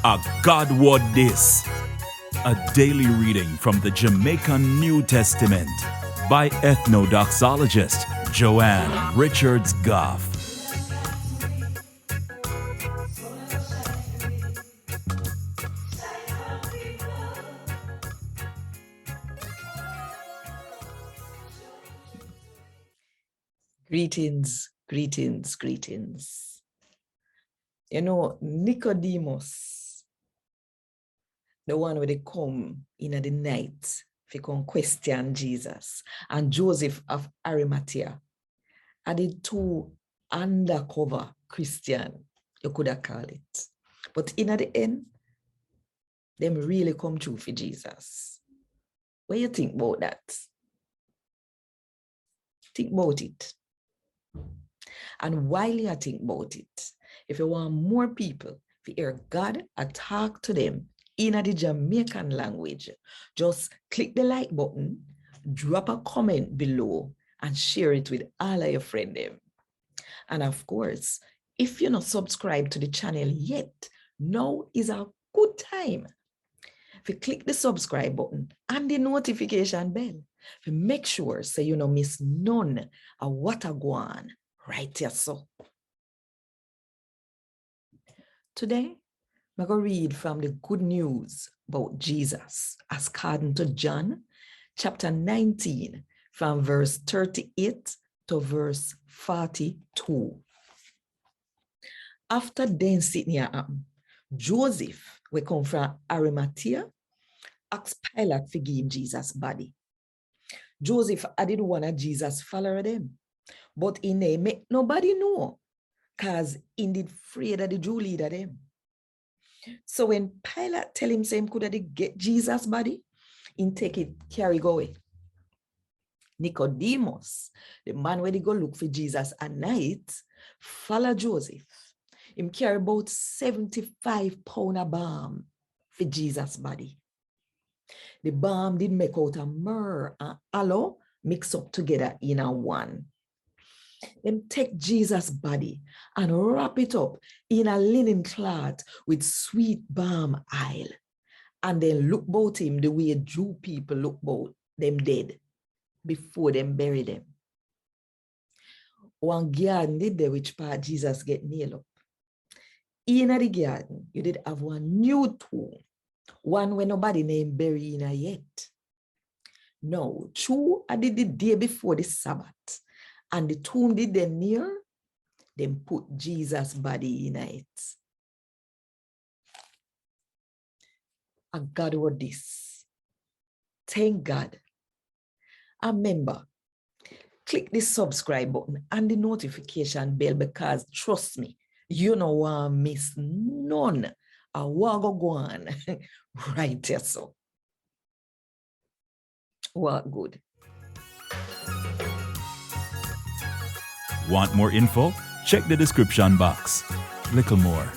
A God Word This, a daily reading from the Jamaican New Testament by Ethnodoxologist Joanne Richards Goffe. Greetings, greetings, greetings. You know, Nicodemus, the one where they come in the night, they come question Jesus, and Joseph of Arimathea are the two undercover Christian, you could have called it. But in the end, them really come true for Jesus. What do you think about that? Think about it. And while you think about it, if you want more people to hear God talk to them in the Jamaican language, just click the like button, drop a comment below, and share it with all of your friends. And of course, if you're not subscribed to the channel yet, now is a good time. If you click the subscribe button and the notification bell, to make sure so you don't miss none of what I go on right here. So today, I'm going to read from the good news about Jesus as according to John chapter 19 from verse 38 to verse 42. After then sitting here, Joseph, we come from Arimathea, asked Pilate to give him Jesus' body. Joseph added one of Jesus' follower them, but he may make nobody know, because he did afraid of the Jew leader them. So when Pilate tell him same could they get Jesus' body, he take it, carry go away. Nicodemus, the man where they go look for Jesus at night, follow Joseph. Him carry about 75 pounds of balm for Jesus' body. The balm did make out of myrrh and aloe mix up together in a one. Them take Jesus' body and wrap it up in a linen cloth with sweet balm oil. And then look about him the way Jew people look about them dead before them bury them. One garden did there which part Jesus get nailed up. In the garden, you did have one new tomb, one where nobody named bury in yet. No, true, I did the day before the Sabbath. And the tomb did them near, them put Jesus' body in it. And God word this. Thank God. And remember, click the subscribe button and the notification bell, because trust me, you don't want to miss none of what go on right here. So, what good. Want more info? Check the description box. Little more.